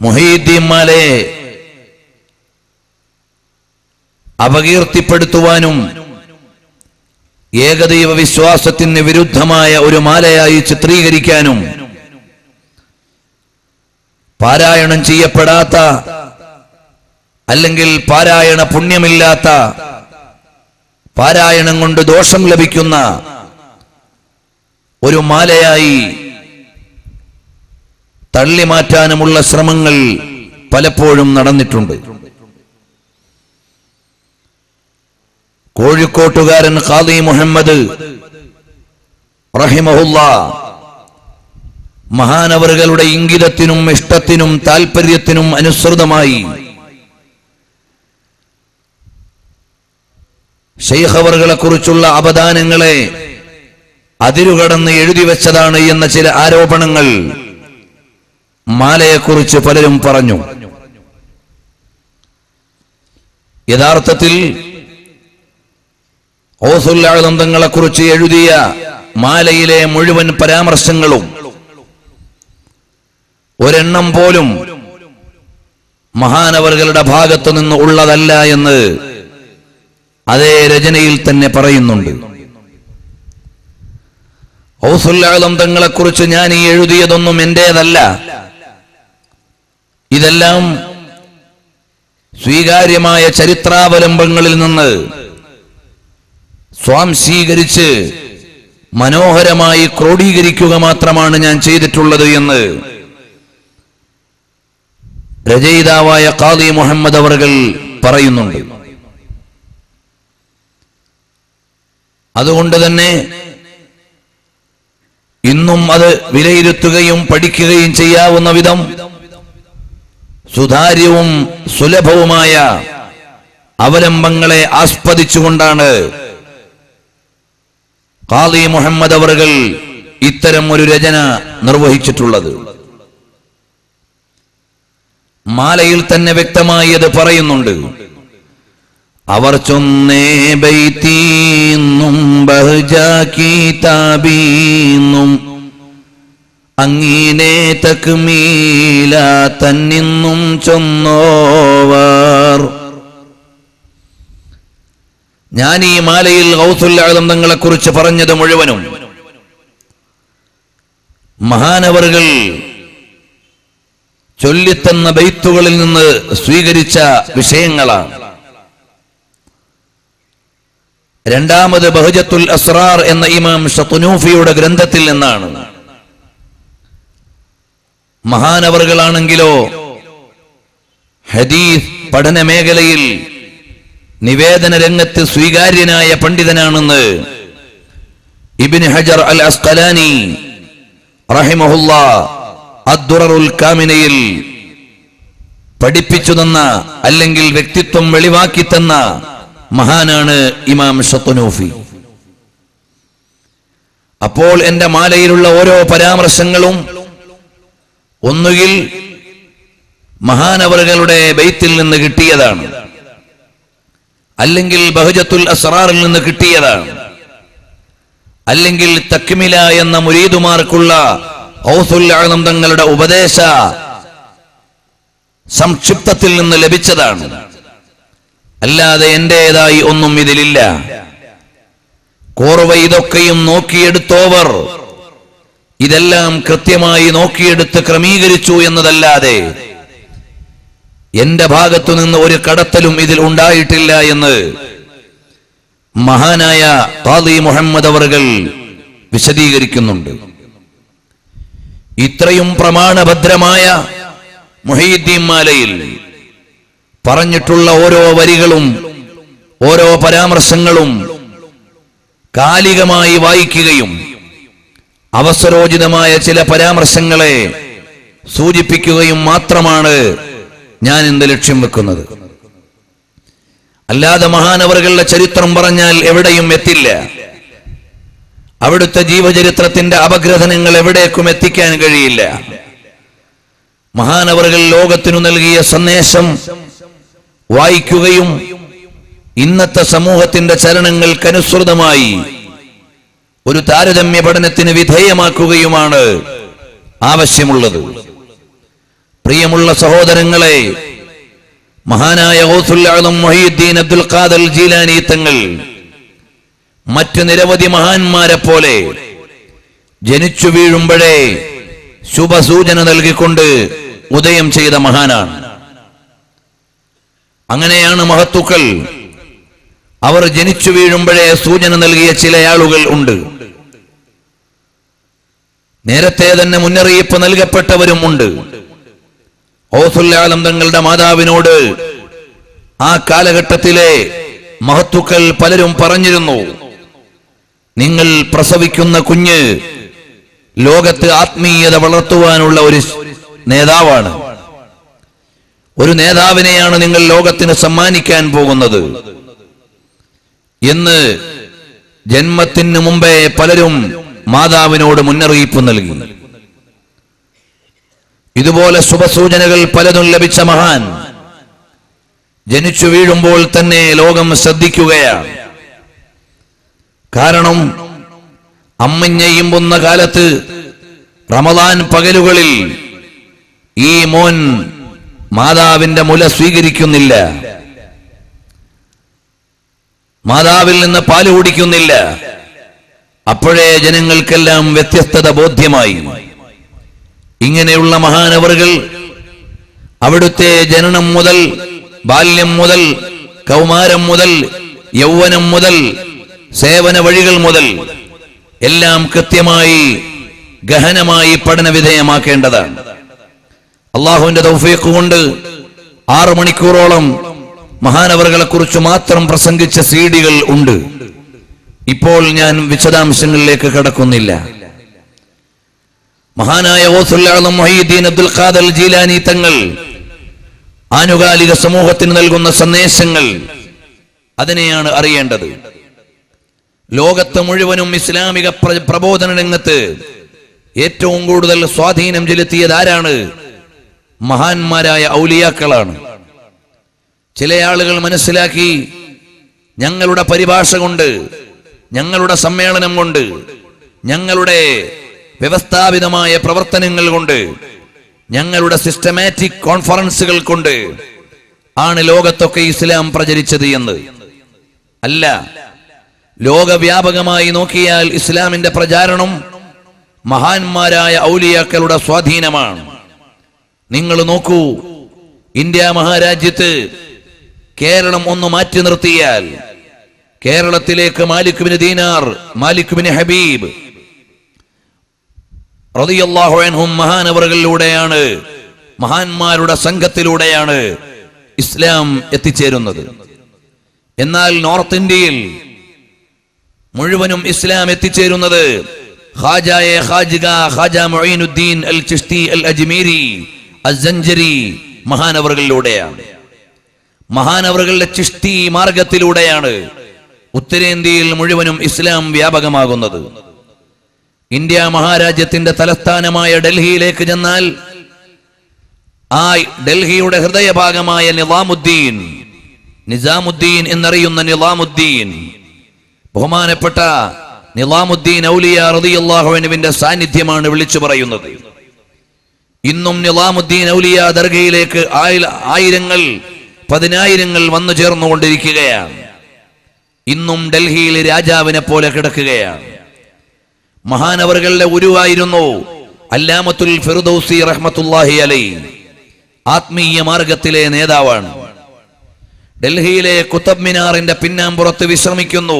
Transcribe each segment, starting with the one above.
മുഹീദ്ദീൻ മാലയെ അപകീർത്തിപ്പെടുത്തുവാനും ഏകദൈവ വിശ്വാസത്തിന് വിരുദ്ധമായ ഒരു മാലയായി ചിത്രീകരിക്കാനും പാരായണം ചെയ്യപ്പെടാത്ത അല്ലെങ്കിൽ പാരായണ പുണ്യമില്ലാത്ത, പാരായണം കൊണ്ട് ദോഷം ലഭിക്കുന്ന ഒരു മാലയായി തള്ളിമാറ്റാനുമുള്ള ശ്രമങ്ങൾ പലപ്പോഴും നടന്നിട്ടുണ്ട്. കോഴിക്കോട്ടുകാരൻ ഖാദി മുഹമ്മദ് റഹിമഹുല്ലാഹ് മഹാനവറുകളുടെ ഇംഗിതത്തിനും ഇഷ്ടത്തിനും താൽപര്യത്തിനും അനുസൃതമായി ശൈഖ് അവറുകളെ കുറിച്ചുള്ള അപദാനങ്ങളെ അതിരുകടന്ന് എഴുതി വെച്ചതാണ് എന്ന ചില ആരോപണങ്ങൾ മാലയെക്കുറിച്ച് പലരും പറഞ്ഞു. യഥാർത്ഥത്തിൽ ഗൗസുൽ ആലം തങ്ങളെ കുറിച്ച് എഴുതിയ മാലയിലെ മുഴുവൻ പരാമർശങ്ങളും ഒരെണ്ണം പോലും മഹാനവറുകളുടെ ഭാഗത്തു നിന്ന് ഉള്ളതല്ല എന്ന് അതേ രചനയിൽ തന്നെ പറയുന്നുണ്ട്. ഗൗസുൽ ആലം തങ്ങളെ കുറിച്ച് ഞാൻ ഈ എഴുതിയതൊന്നും എന്റേതല്ല, ഇതെല്ലാം സ്വീകാര്യമായ ചരിത്രാവലംബങ്ങളിൽ നിന്ന് സ്വാംശീകരിച്ച് മനോഹരമായി ക്രോഡീകരിക്കുക മാത്രമാണ് ഞാൻ ചെയ്തിട്ടുള്ളത് എന്ന് രചയിതാവായ ഖാദി മുഹമ്മദ് അവറുകൾ പറയുന്നുണ്ട്. അതുകൊണ്ട് തന്നെ ഇന്നും അത് വിലയിരുത്തുകയും പഠിക്കുകയും ചെയ്യാവുന്ന വിധം സുതാര്യവും സുലഭവുമായ അവലംബങ്ങളെ ആസ്പദിച്ചുകൊണ്ടാണ് ഖാദി മുഹമ്മദ് അവറുകൾ ഇത്തരം ഒരു രചന നിർവഹിച്ചിട്ടുള്ളത്. മാലയിൽ തന്നെ വ്യക്തമായി അത് പറയുന്നുണ്ട്. അവർ ചൊന്നേ ബൈതീന്നും ബഹ്ജാ കിതാബീന്നും അങ്ങീനെ തക്മീല തന്നിന്നും ചൊന്നോവർ. ഞാൻ ഈ മാലയിൽ ഗൗസുൽ ആലം തങ്ങളെ കുറിച്ച് പറഞ്ഞത് മുഴുവനും മഹാനവറുകൾ ചൊല്ലിത്തന്ന ബൈത്തുകളിൽ നിന്ന് സ്വീകരിച്ച വിഷയങ്ങളാണ്. രണ്ടാമത് ബഹജത്തുൽ അസ്റാർ എന്ന ഇമാം ശതുനൂഫിയുടെ ഗ്രന്ഥത്തിൽ നിന്നാണ്. മഹാനവറുകളാണെങ്കിലോ ഹദീസ് പഠന മേഖലയിൽ നിവേദന രംഗത്ത് സ്വീകാര്യനായ പണ്ഡിതനാണെന്ന് ഇബ്നു ഹജർ അൽ അസ്ഖലാനി റഹിമഹുല്ലാഹ് അദ്ദുററുൽ കാമിനയിൽ പഠിപ്പിച്ചു തന്ന അല്ലെങ്കിൽ വ്യക്തിത്വം വെളിവാക്കി തന്ന മഹാനാണ് ഇമാം ശതുനൂഫി. അപ്പോൾ എന്റെ മാലയിലുള്ള ഓരോ പരാമർശങ്ങളും ഒന്നുകിൽ മഹാനവറുകളുടെ ബൈത്തിൽ നിന്ന് കിട്ടിയതാണ്, അല്ലെങ്കിൽ ബഹജത്തുൽ അസ്റാറിൽ നിന്ന് കിട്ടിയതാണ്, അല്ലെങ്കിൽ തക്മില എന്ന മുരീദുമാർക്കുള്ള ഗൗസുൽ ആലം തങ്ങളുടെ ഉപദേശ സംക്ഷിപ്തത്തിൽ നിന്ന് ലഭിച്ചതാണ്. അല്ലാതെ എന്റേതായി ഒന്നും ഇതിലില്ല. കോർവ ഇതൊക്കെയും നോക്കിയെടുത്തോവർ ഇതെല്ലാം കൃത്യമായി നോക്കിയെടുത്ത് ക്രമീകരിച്ചു എന്നതല്ലാതെ എന്റെ ഭാഗത്തു നിന്ന് ഒരു കടത്തലും ഇതിൽ ഉണ്ടായിട്ടില്ല എന്ന് മഹാനായ ഖാദി മുഹമ്മദ് അവറുകൾ വിശദീകരിക്കുന്നുണ്ട്. ഇത്രയും പ്രമാണഭദ്രമായ മുഹീദ്ദീൻ മാലയിൽ പറഞ്ഞിട്ടുള്ള ഓരോ വരികളും ഓരോ പരാമർശങ്ങളും കാലികമായി വായിക്കുകയും അവസരോചിതമായ ചില പരാമർശങ്ങളെ സൂചിപ്പിക്കുകയും മാത്രമാണ് ഞാൻ ഇന്ന് ലക്ഷ്യം വെക്കുന്നത്. അല്ലാതെ മഹാനവറുകളുടെ ചരിത്രം പറഞ്ഞാൽ എവിടെയും എത്തില്ല. അവിടുത്തെ ജീവചരിത്രത്തിന്റെ അപഗ്രഥനങ്ങൾ എവിടേക്കും എത്തിക്കാൻ കഴിയില്ല. മഹാനവറുകൾ ലോകത്തിനു നൽകിയ സന്ദേശം വായിക്കുകയും ഇന്നത്തെ സമൂഹത്തിന്റെ ചലനങ്ങൾക്കനുസൃതമായി ഒരു താരതമ്യ പഠനത്തിന് വിധേയമാക്കുകയുമാണ് ആവശ്യമുള്ളത്. പ്രിയമുള്ള സഹോദരങ്ങളെ, മഹാനായ ഗൗസുൽ ആലം മുഹീദ്ദീൻ അബ്ദുൽ ഖാദിർ ജീലാനി തങ്ങൾ മറ്റ് നിരവധി മഹാന്മാരെ പോലെ ജനിച്ചു വീഴുമ്പോഴേ ശുഭസൂചന നൽകിക്കൊണ്ട് ഉദയം ചെയ്ത മഹാനാണ്. അങ്ങനെയാണ് മഹത്തുക്കൾ. അവർ ജനിച്ചു വീഴുമ്പോഴേ സൂചന നൽകിയ ചില ആളുകൾ ഉണ്ട്. നേരത്തെ തന്നെ മുന്നറിയിപ്പ് നൽകപ്പെട്ടവരും ഉണ്ട്. ഗൗസുൽ ആലം തങ്ങളുടെ മാതാവിനോട് ആ കാലഘട്ടത്തിലെ മഹത്തുക്കൾ പലരും പറഞ്ഞിരുന്നു, നിങ്ങൾ പ്രസവിക്കുന്ന കുഞ്ഞ് ലോകത്ത് ആത്മീയത വളർത്തുവാനുള്ള ഒരു നേതാവാണ്. ഒരു നേതാവിനെയാണ് നിങ്ങൾ ലോകത്തിന് സമ്മാനിക്കാൻ പോകുന്നത് എന്ന് ജന്മത്തിന് മുമ്പേ പലരും മാതാവിനോട് മുന്നറിയിപ്പ് നൽകി. ഇതുപോലെ ശുഭസൂചനകൾ പലതും ലഭിച്ച മഹാൻ ജനിച്ചു വീഴുമ്പോൾ തന്നെ ലോകം ശ്രദ്ധിക്കുകയാണ്. കാരണം അമ്മഞ്ഞെയ്യുമ്പുന്ന കാലത്ത് റമദാൻ പകലുകളിൽ ഈ മോൻ മാതാവിന്റെ മുല സ്വീകരിക്കുന്നില്ല, മാതാവിൽ നിന്ന് പാല് കുടിക്കുന്നില്ല. അപ്പോഴേ ജനങ്ങൾക്കെല്ലാം വ്യത്യസ്തത ബോധ്യമായി. ഇങ്ങനെയുള്ള മഹാനവറുകൾ അവിടുത്തെ ജനനം മുതൽ, ബാല്യം മുതൽ, കൗമാരം മുതൽ, യൗവനം മുതൽ, സേവന വഴികൾ മുതൽ എല്ലാം കൃത്യമായി ഗഹനമായി പഠന വിധേയമാക്കേണ്ടതാണ്. അള്ളാഹുവിന്റെ തൗഫീഖ് കൊണ്ട് 6 മണിക്കൂറോളം മഹാനവറുകളെ കുറിച്ച് മാത്രം പ്രസംഗിച്ച സീഡികൾ ഉണ്ട്. ഇപ്പോൾ ഞാൻ വിശദാംശങ്ങളിലേക്ക് കടക്കുന്നില്ല. മഹാനായ ഗൗസുൽ ആലം മുഹീദ്ദീൻ അബ്ദുൽ ഖാദിർ ജീലാനി തങ്ങൾ ആനുകാലിക സമൂഹത്തിന് നൽകുന്ന സന്ദേശങ്ങൾ, അതിനെയാണ് അറിയേണ്ടത്. ലോകത്ത് മുഴുവനും ഇസ്ലാമിക പ്രബോധന രംഗത്ത് ഏറ്റവും കൂടുതൽ സ്വാധീനം ചെലുത്തിയത് ആരാണ്? മഹാന്മാരായ ഔലിയാക്കളാണ്. ചില ആളുകൾ മനസ്സിലാക്കി, ഞങ്ങളുടെ പരിഭാഷ കൊണ്ട്, ഞങ്ങളുടെ സമ്മേളനം കൊണ്ട്, ഞങ്ങളുടെ വ്യവസ്ഥാപിതമായ പ്രവർത്തനങ്ങൾ കൊണ്ട്, ഞങ്ങളുടെ സിസ്റ്റമാറ്റിക് കോൺഫറൻസുകൾ കൊണ്ട് ആണ് ലോകത്തൊക്കെ ഇസ്ലാം പ്രചരിച്ചത് എന്ന്. അല്ല, ലോകവ്യാപകമായി നോക്കിയാൽ ഇസ്ലാമിന്റെ പ്രചാരണം മഹാന്മാരായ ഔലിയാക്കളുടെ സ്വാധീനമാണ്. നിങ്ങൾ നോക്കൂ, ഇന്ത്യ മഹാരാജ്യത്ത് കേരളം ഒന്ന് മാറ്റി നിർത്തിയാൽ കേരളത്തിലേക്ക് Malik bin Dinar, Malik bin Habib റളിയല്ലാഹു അൻഹും മഹാനവറുകളിലൂടെയാണ്, മഹാന്മാരുടെ സംഘത്തിലൂടെയാണ് ഇസ്ലാം എത്തിച്ചേരുന്നത്. എന്നാൽ നോർത്ത് ഇന്ത്യയിൽ മുഴുവനും ഇസ്ലാം എത്തിച്ചേരുന്നത് ഖാജ മുഈനുദ്ദീൻ അൽ ചിശ്തി അൽ അജ്മീരി അസ്സഞ്ചരി മഹാനവറുകളിലൂടെയാണ്. മഹാനവറുകളുടെ ചിശ്തി മാർഗത്തിലൂടെയാണ് ഉത്തരേന്ത്യയിൽ മുഴുവനും ഇസ്ലാം വ്യാപകമാകുന്നത്. ഇന്ത്യ മഹാരാജ്യത്തിന്റെ തലസ്ഥാനമായ ഡൽഹിയിലേക്ക് ചെന്നാൽ ആ ഡൽഹിയുടെ ഹൃദയഭാഗമായ നിസാമുദ്ദീൻ എന്നറിയുന്ന നിസാമുദ്ദീൻ, ബഹുമാനപ്പെട്ട നിസാമുദ്ദീൻ ഔലിയ റളിയല്ലാഹു അൻഹുവിന്റെ സാന്നിധ്യമാണ് വിളിച്ചു പറയുന്നത്. ഇന്നും നിസാമുദ്ദീൻ ഔലിയ ദർഗയിലേക്ക് ആയിരങ്ങൾ, പതിനായിരങ്ങൾ വന്നു ചേർന്നുകൊണ്ടിരിക്കുകയാണ്. ഇന്നും ഡൽഹിയിൽ രാജാവിനെ പോലെ കിടക്കുകയാണ്. മഹാനവറുകളുടെ ഉരുവായിരുന്നു അല്ലാമത്തുൽ ഫിർദൗസി റഹ്മത്തുള്ളാഹി അലൈഹി. ആത്മീയ മാർഗത്തിലെ നേതാവാണ്. ഡൽഹിയിലെ കുത്തബ് മിനാറിന്റെ പിന്നാമ്പുറത്ത് വിശ്രമിക്കുന്നു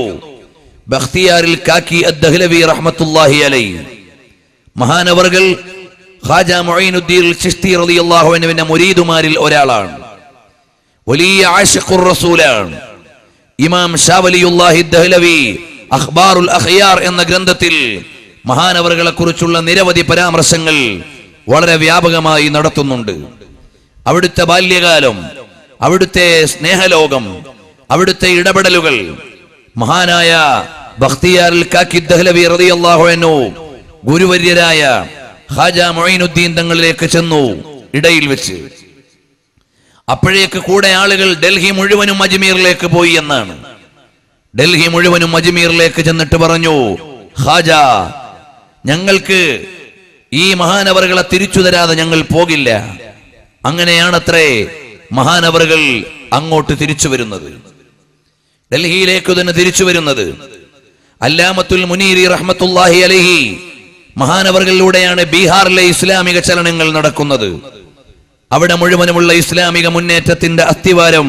ബഖ്തിയാരിൽ കാക്കി അദ്ദഹ്ലവി റഹ്മത്തുള്ളാഹി അലൈഹി. മഹാനവറുകൾ ഖാജ മുഈനുദ്ദീൻ ചിശ്തി റളിയല്ലാഹു അൻഹുവിന്റെ മുരീദുമാരിൽ ഒരാളാണ്. വലിയ ആശിഖുർ റസൂലാണ്. ഇമാം ഷാവലിയുല്ലാഹി ദഹ്ലവി അഖ്ബാറുൽ അഖ്യാർ എന്ന ഗ്രന്ഥത്തിൽ മഹാനവറുകളെ കുറിച്ചുള്ള നിരവധി പരാമർശങ്ങൾ വളരെ വ്യാപകമായി നടത്തുന്നുണ്ട്. അവിടുത്തെ ബാല്യകാലം, അവിടുത്തെ സ്നേഹലോകം, അവിടുത്തെ ഇടപെടലുകൾ മഹാനായ ബഖ്തിയാറുൽ കാക്കി ദഹ്ലവി റളിയല്ലാഹു അൻഹു ഗുരുവര്യരായ ഖാജ മുഈനുദ്ദീൻ തങ്ങളിലേക്ക് ചെന്നു ഇടയിൽ വെച്ച്. അപ്പോഴേക്ക് കൂടെ ആളുകൾ ഡൽഹി മുഴുവനും അജ്മീറിലേക്ക് പോയി എന്നാണ്. ഡൽഹി മുഴുവനും അജ്മീറിലേക്ക് ചെന്നിട്ട് പറഞ്ഞു, ഖാജ, ഞങ്ങൾക്ക് ഈ മഹാനവറുകളെ തിരിച്ചു തരാതെ ഞങ്ങൾ പോകില്ല. അങ്ങനെയാണത്രേ മഹാനവറുകൾ അങ്ങോട്ട് തിരിച്ചു വരുന്നത്, ഡൽഹിയിലേക്ക് തന്നെ തിരിച്ചു വരുന്നത്. അല്ലാമത്തുൽ മുനീരി റഹ്മത്തുള്ളാഹി അലൈഹി മഹാനവറുകളിലൂടെയാണ് ബീഹാറിലെ ഇസ്ലാമിക ചലനങ്ങൾ നടക്കുന്നത്. അവിടെ മുഴുവനുമുള്ള ഇസ്ലാമിക മുന്നേറ്റത്തിന്റെ അസ്ഥിവാരം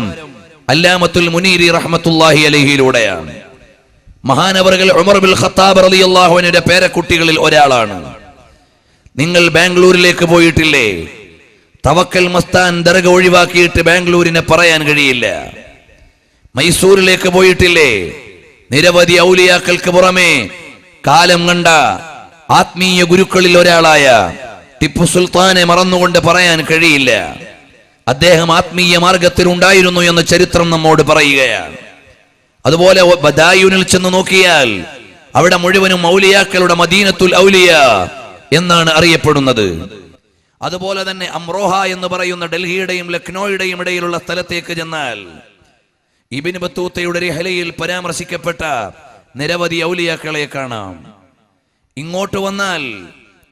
അല്ലാമത്തുൽ മുനീരി റഹ്മത്തുള്ളാഹി അലൈഹിയിലൂടെയാണ്. മഹാനവറുകൾ ഉമർ ബിൻ ഖത്താബ് റളിയല്ലാഹു അൻഹുവിന്റെ പേരക്കുട്ടികളിൽ ഒരാളാണ്. നിങ്ങൾ ബാംഗ്ലൂരിലേക്ക് പോയിട്ടില്ലേ? തവക്കൽ മസ്താൻ ദർഗ ഒഴിവാക്കിയിട്ട് ബാംഗ്ലൂരിനെ പറയാൻ കഴിയില്ല. മൈസൂരിലേക്ക് പോയിട്ടില്ലേ? നിരവധി ഔലിയാക്കൾക്ക് പുറമെ കാലം കണ്ട ആത്മീയ ഗുരുക്കളിൽ ഒരാളായ ടിപ്പു സുൽത്താനെ മറന്നുകൊണ്ട് പറയാൻ കഴിയില്ല. അദ്ദേഹം ആത്മീയ മാർഗത്തിൽ ഉണ്ടായിരുന്നു എന്ന് ചരിത്രം നമ്മോട് പറയുകയാണ്. അതുപോലെ ബദായൂനിൽ ചെന്ന് നോക്കിയാൽ അവിടെ മുഴുവനും ഔലിയാക്കളുടെ മദീനത്തുൽ ഔലിയ എന്നാണ് അറിയപ്പെടുന്നത്. അതുപോലെ തന്നെ അംറോഹ എന്ന് പറയുന്ന ഡൽഹിയുടെയും ലക്നോയുടെയും ഇടയിലുള്ള സ്ഥലത്തേക്ക് ചെന്നാൽ ഇബ്നു ബത്തൂത്തയുടെ റിഹലയിൽ പരാമർശിക്കപ്പെട്ട നിരവധി ഔലിയാക്കളെ കാണാം. ഇങ്ങോട്ട് വന്നാൽ,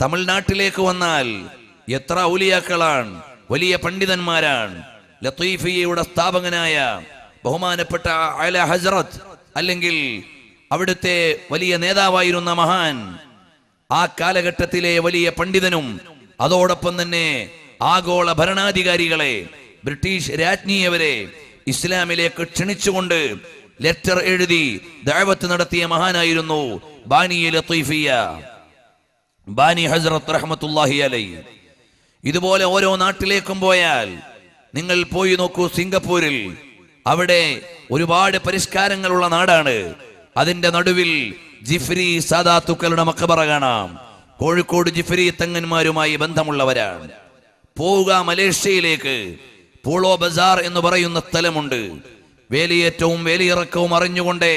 തമിഴ്നാട്ടിലേക്ക് വന്നാൽ എത്ര ഔലിയാക്കളാണ്, വലിയ പണ്ഡിതന്മാരാണ്. ലത്തീഫിയയുടെ സ്ഥാപകനായ ബഹുമാനപ്പെട്ട അല ഹസ്രത്ത്, അല്ലെങ്കിൽ അവിടുത്തെ വലിയ നേതാവായിരുന്ന മഹാൻ, ആ കാലഘട്ടത്തിലെ വലിയ പണ്ഡിതനും അതോടൊപ്പം തന്നെ ആഗോള ഭരണാധികാരികളെ, ബ്രിട്ടീഷ് രാജ്ഞിയവരെ ഇസ്ലാമിലേക്ക് ക്ഷണിച്ചുകൊണ്ട് ലെറ്റർ എഴുതി ദഅവത്ത് നടത്തിയ മഹാനായിരുന്നു ബാനി ലത്തീഫിയ, ബാനി ഹസ്രത്ത് റഹ്മത്തുള്ളാഹി അലൈഹി. ഇതുപോലെ ഓരോ നാട്ടിലേക്കും പോയാൽ, നിങ്ങൾ പോയി നോക്കൂ സിംഗപ്പൂരിൽ, അവിടെ ഒരുപാട് പരിഷ്കാരങ്ങളുള്ള നാടാണ്. അതിന്റെ നടുവിൽ ജിഫ്രി സാദാത്തുക്കളുടെ മഖബറ കാണാം. കോഴിക്കോട് ജിഫ്രി തങ്ങന്മാരുമായി ബന്ധമുള്ളവരാണ്. പോവുക മലേഷ്യയിലേക്ക്, പൂളോ ബസാർ എന്ന് പറയുന്ന സ്ഥലമുണ്ട്. വേലിയേറ്റവും വേലിയിറക്കവും അറിഞ്ഞുകൊണ്ടേ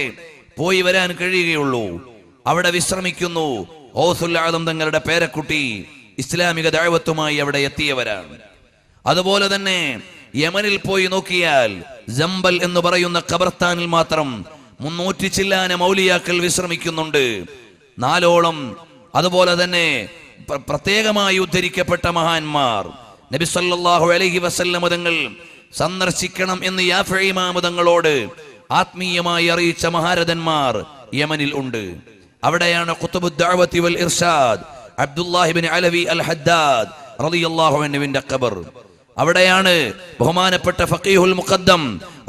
പോയി വരാൻ കഴിയുകയുള്ളൂ. അവിടെ വിശ്രമിക്കുന്നു ഔസുൽ ആദം തങ്ങളുടെ പേരക്കുട്ടി ഇസ്ലാമിക ദഅവത്തുമായി അവിടെ എത്തിയവരാണ്. അതുപോലെ തന്നെ യമനിൽ പോയി നോക്കിയാൽ ജംബൽ എന്ന് പറയുന്ന ഖബർസ്ഥാനിൽ മാത്രം 300 ചില്ലാനം ഔലിയാക്കൾ വിശ്രമിക്കുന്നുണ്ട്, 4ഓളം. അതുപോലെ തന്നെ പ്രത്യേകമായി ഉദ്ധരിക്കപ്പെട്ട മഹാന്മാർ, നബി സല്ലല്ലാഹു അലൈഹി വസല്ലം തങ്ങൾ സന്ദർശിക്കണം എന്ന് യാഫഈ ഇമാം തങ്ങളോട് ആത്മീയമായി അറിയിച്ച മഹാരഥന്മാർ യമനിൽ ഉണ്ട്. അവിടെയാണ് ഖുതുബുദ് ദഅവത്തി വൽ ഇർഷാദ് അബ്ദുല്ലാഹി ഇബ്നു അലവി അൽ ഹദ്ദാദ് റളിയല്ലാഹു അൻഹുവിന്റെ ഖബർ. അവിടെയാണ് ബഹുമാനപ്പെട്ട ഫഖീഹുൽ മുഖദ്ദം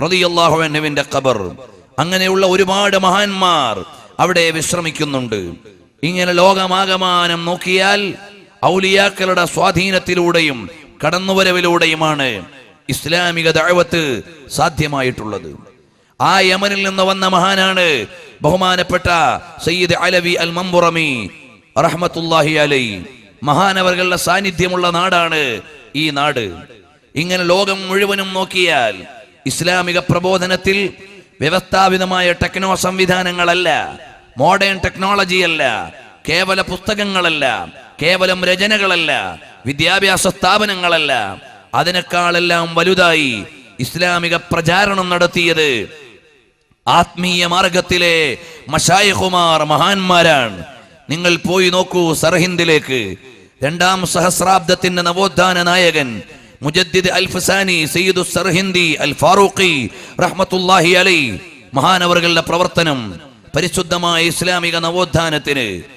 റളിയല്ലാഹു അൻഹുവിന്റെ ഖബർ. അങ്ങനെയുള്ള ഒരുപാട് മഹാന്മാർ അവിടെ വിശ്രമിക്കുന്നുണ്ട്. ഇങ്ങനെ ലോകമാകമാനം നോക്കിയാൽ ഔലിയാക്കളുടെ സ്വാധീനത്തിലൂടെയും കടന്നുവരവിലൂടെയുമാണ് ഇസ്ലാമിക ദഅവത്ത് സാധ്യമായിട്ടുള്ളത്. ആ യമനിൽ നിന്ന് വന്ന മഹാനാണ് ബഹുമാനപ്പെട്ട സയ്യിദ് അലവി അൽ മംബുറമി റഹ്മത്തുള്ളാഹി അലൈഹി. മഹാനവറുകളുടെ സാന്നിധ്യമുള്ള നാടാണ് ഈ നാട്. ഇങ്ങനെ ലോകം മുഴുവനും നോക്കിയാൽ ഇസ്ലാമിക പ്രബോധനത്തിൽ വ്യവസ്ഥാപിതമായ ടെക്നോ സംവിധാനങ്ങളല്ല, മോഡേൺ ടെക്നോളജി അല്ല, കേവല പുസ്തകങ്ങളല്ല, കേവലം രചനകളല്ല, വിദ്യാഭ്യാസ സ്ഥാപനങ്ങളല്ല, അതിനേക്കാളെല്ലാം വലുതായി ഇസ്ലാമിക പ്രചാരണം നടത്തിയത് ആത്മീയ മാർഗത്തിലെ മശായിഖുമാർ, മഹാന്മാരാണ്. നിങ്ങൾ പോയി നോക്കൂ സർഹിന്ദിലേക്ക്. 2ാം സഹസ്രാബ്ദത്തിന്റെ നവോത്ഥാന നായകൻ മുജദ്ദിദ് അൽ ഫസാനി സയ്യിദു സർഹിന്ദി അൽ ഫാറൂഖി റഹ്മത്തുള്ളാഹി അലൈഹി മഹാനവറുകളുടെ പ്രവർത്തനം പരിശുദ്ധമായ ഇസ്ലാമിക നവോത്ഥാനത്തിന്